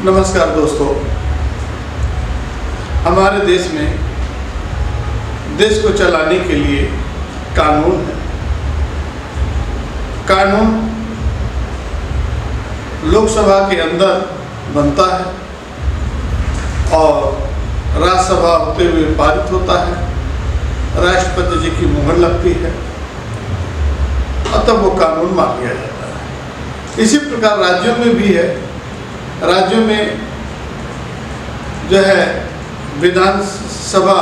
नमस्कार दोस्तों, हमारे देश में देश को चलाने के लिए कानून है। कानून लोकसभा के अंदर बनता है और राज्यसभा होते हुए पारित होता है, राष्ट्रपति जी की मुहर लगती है और तब वो कानून मान लिया जाता है। इसी प्रकार राज्यों में भी है। राज्यों में जो है विधानसभा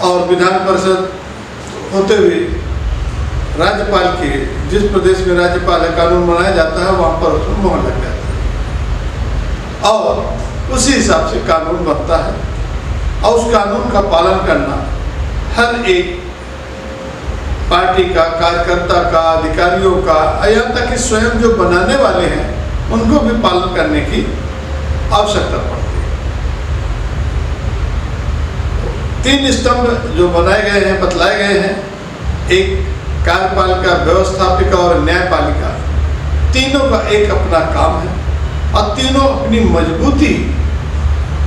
और विधान परिषद होते हुए राज्यपाल के, जिस प्रदेश में राज्यपाल है, कानून बनाया जाता है, वहाँ पर उसमें मुहर लग जाता है और उसी हिसाब से कानून बनता है। और उस कानून का पालन करना हर एक पार्टी का, कार्यकर्ता का, अधिकारियों का, यहाँ तक कि स्वयं जो बनाने वाले हैं उनको भी पालन करने की आवश्यकता पड़ती है। 3 स्तंभ जो बनाए गए हैं, बतलाए गए हैं, एक कार्यपालिका, व्यवस्थापिका और न्यायपालिका, तीनों का एक अपना काम है और तीनों अपनी मजबूती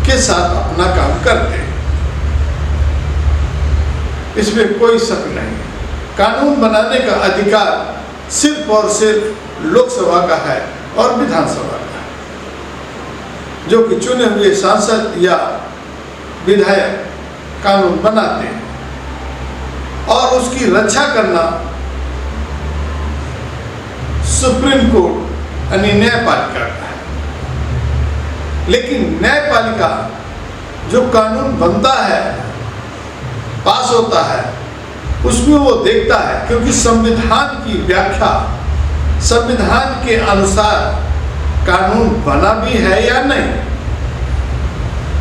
के साथ अपना काम करते हैं, इसमें कोई शक नहीं। कानून बनाने का अधिकार सिर्फ और सिर्फ लोकसभा का है और विधानसभा का, जो कि चुने हुए सांसद या विधायक कानून बनाते हैं और उसकी रक्षा करना सुप्रीम कोर्ट यानी न्यायपालिका का है। लेकिन न्यायपालिका जो कानून बनता है, पास होता है, उसमें वो देखता है, क्योंकि संविधान की व्याख्या, संविधान के अनुसार कानून बना भी है या नहीं,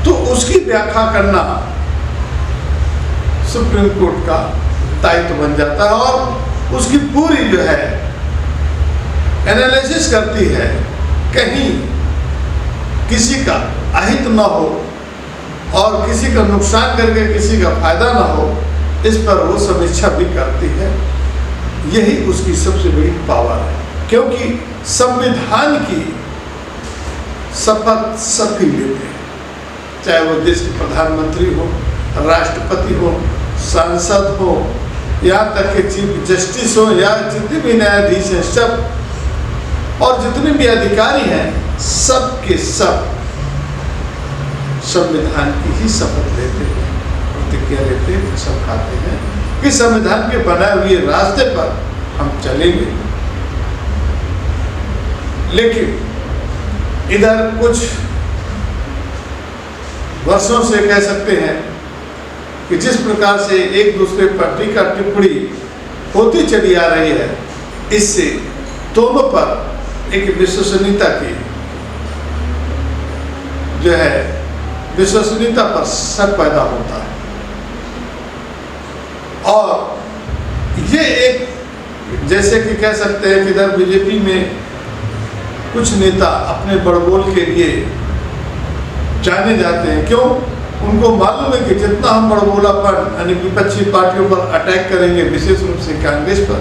तो उसकी व्याख्या करना सुप्रीम कोर्ट का दायित्व बन जाता है और उसकी पूरी जो है एनालिसिस करती है, कहीं किसी का अहित न हो और किसी का नुकसान करके किसी का फायदा न हो, इस पर वो समीक्षा भी करती है। यही उसकी सबसे बड़ी पावर है, क्योंकि संविधान की शपथ सभी लेते हैं, चाहे वो देश के प्रधानमंत्री हो, राष्ट्रपति हो, सांसद हो, यहाँ तक कि चीफ जस्टिस हो या जितने भी न्यायाधीश हैं, सब और जितने भी अधिकारी हैं, सब के सब संविधान की ही शपथ लेते हैं, प्रतिज्ञा लेते हैं, सब खाते हैं कि संविधान के बनाए हुए रास्ते पर हम चलेंगे। लेकिन इधर कुछ वर्षों से कह सकते हैं कि जिस प्रकार से एक दूसरे पर टीका टिप्पणी होती चली आ रही है, इससे दोनों पर एक विश्वसनीयता की जो है विश्वसनीयता पर शक पैदा होता है। और ये एक, जैसे कि कह सकते हैं कि इधर बीजेपी में कुछ नेता अपने बड़बोल के लिए जाने जाते हैं। क्यों? उनको मालूम है कि जितना हम बड़बोलापन यानी विपक्षी पार्टियों पर अटैक करेंगे, विशेष रूप से कांग्रेस पर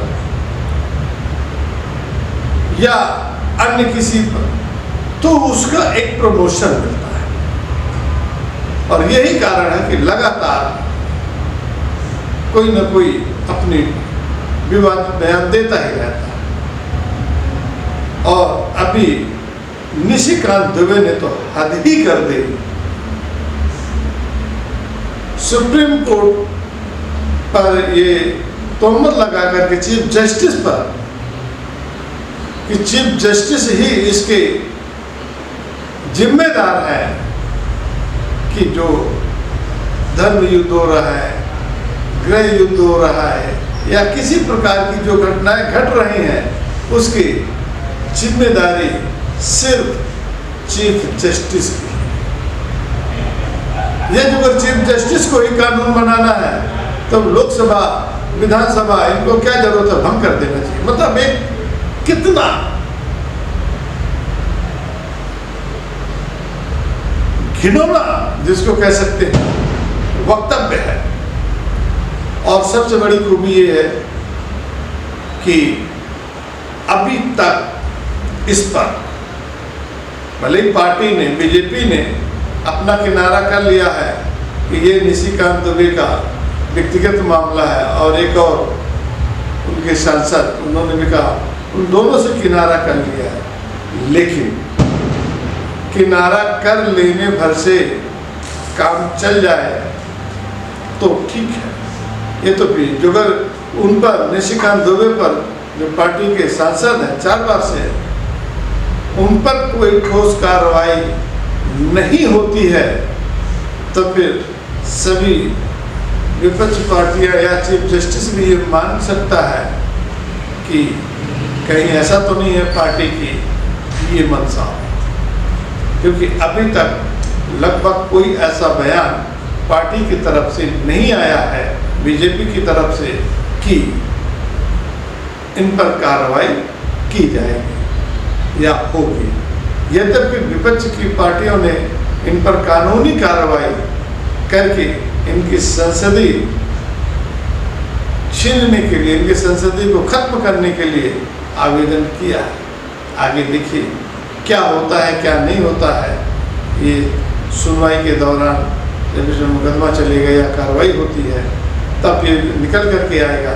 या अन्य किसी पर, तो उसका एक प्रमोशन मिलता है। और यही कारण है कि लगातार कोई न कोई अपनी विवादित बयान देता ही रहता है। और अभी निशिकांत दुबे ने तो हद ही कर दी। सुप्रीम कोर्ट पर ये तोहमत लगा करके चीफ जस्टिस पर कि चीफ जस्टिस ही इसके जिम्मेदार है कि जो धर्म युद्ध हो रहा है, गृह युद्ध हो रहा है या किसी प्रकार की जो घटनाएं घट रही हैं, उसकी जिम्मेदारी सिर्फ चीफ जस्टिस की। ये जो अगर चीफ जस्टिस को ही कानून बनाना है, तो लोकसभा, विधानसभा, इनको क्या जरूरत है, भंग कर देना चाहिए। मतलब एक कितना घिनौना, जिसको कह सकते हैं, वक्तव्य है। और सबसे बड़ी खूबी ये है कि अभी तक इस पर भले ही पार्टी ने, बीजेपी ने अपना किनारा कर लिया है कि ये निशिकांत दुबे का व्यक्तिगत मामला है, और एक और उनके सांसद उन्होंने भी कहा, उन दोनों से किनारा कर लिया है। लेकिन किनारा कर लेने भर से काम चल जाए तो ठीक है। ये तो भी जो अगर उन पर, निशिकांत दुबे पर, जो पार्टी के सांसद हैं 4 बार से, उन पर कोई ठोस कार्रवाई नहीं होती है तो फिर सभी विपक्ष पार्टियां या चीफ जस्टिस भी ये मान सकता है कि कहीं ऐसा तो नहीं है पार्टी की ये मंशा, क्योंकि अभी तक लगभग कोई ऐसा बयान पार्टी की तरफ से नहीं आया है, बीजेपी की तरफ से, कि इन पर कार्रवाई की जाएगी या होगी। यद्यपि विपक्ष की पार्टियों ने इन पर कानूनी कार्रवाई करके इनकी संसदीय छीनने के लिए, इनके संसदीय को खत्म करने के लिए आवेदन किया है। आगे देखिए क्या होता है क्या नहीं होता है। ये सुनवाई के दौरान जब इसमें मुकदमा चलेगा या कार्रवाई होती है तब ये निकल करके आएगा।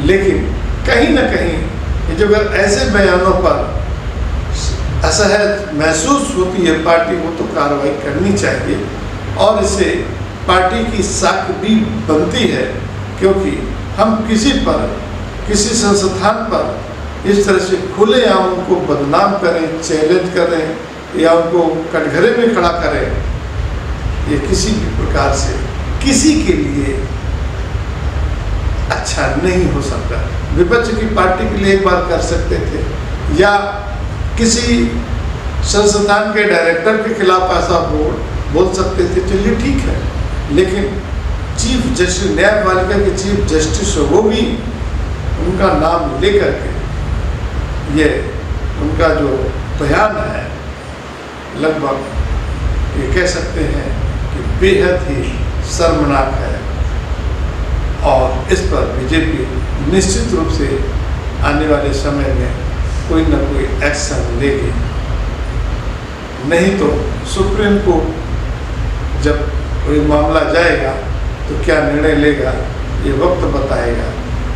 लेकिन कहीं ना कहीं ये जो अगर ऐसे बयानों पर असहज महसूस होती है पार्टी को, तो कार्रवाई करनी चाहिए और इससे पार्टी की साख भी बनती है, क्योंकि हम किसी पर, किसी संस्थान पर इस तरह से खुलेआम उनको बदनाम करें, चैलेंज करें या उनको कटघरे में खड़ा करें, ये किसी भी प्रकार से किसी के लिए अच्छा नहीं हो सकता। विपक्ष की पार्टी के लिए एक बार कर सकते थे, या किसी संस्थान के डायरेक्टर के खिलाफ ऐसा बोल सकते थे, चलिए ठीक है। लेकिन चीफ जस्टिस, न्यायपालिका के चीफ जस्टिस, वो भी उनका नाम लेकर के ये उनका जो बयान है, लगभग ये कह सकते हैं कि बेहद ही शर्मनाक है, और इस पर बीजेपी निश्चित रूप से आने वाले समय में कोई न कोई एक्शन लेगी। नहीं तो सुप्रीम कोर्ट जब कोई मामला जाएगा तो क्या निर्णय लेगा ये वक्त बताएगा।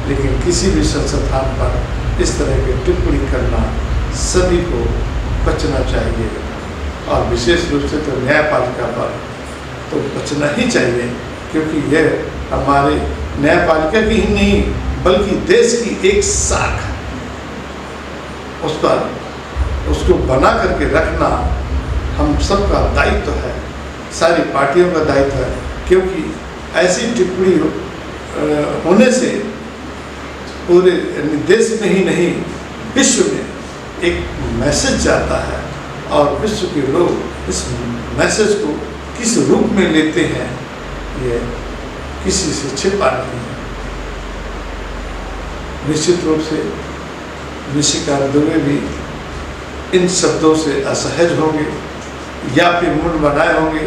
लेकिन किसी भी संस्थान पर इस तरह की टिप्पणी करना सभी को बचना चाहिए, और विशेष रूप से तो न्यायपालिका पर तो बचना ही चाहिए, क्योंकि यह हमारे न्यायपालिका की ही नहीं बल्कि देश की एक शाख है। उस पर उसको बना करके रखना हम सबका दायित्व है, सारी पार्टियों का दायित्व है, क्योंकि ऐसी टिप्पणी होने से पूरे देश में ही नहीं विश्व में एक मैसेज जाता है, और विश्व के लोग इस मैसेज को किस रूप में लेते हैं ये किसी से छिपा नहीं है। निश्चित रूप से निशिकांत दुबे भी इन शब्दों से असहज होंगे, या फिर मुंह बनाए होंगे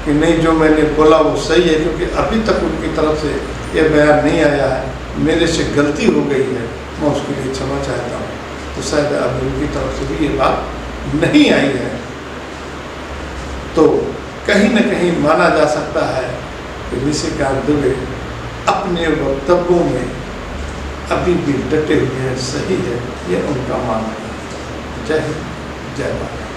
कि नहीं, जो मैंने बोला वो सही है, क्योंकि अभी तक उनकी तरफ से यह बयान नहीं आया है, मेरे से गलती हो गई है, मैं उसके लिए क्षमा चाहता हूँ। तो शायद अब उनकी तरफ से भी ये बात नहीं आई है, तो कहीं न कहीं माना जा सकता है कि निशिकांत दुबे अपने वक्तव्यों में अभी भी डटे हुए हैं, सही है, ये उनका मानना है। जय हिंद, जय भारत।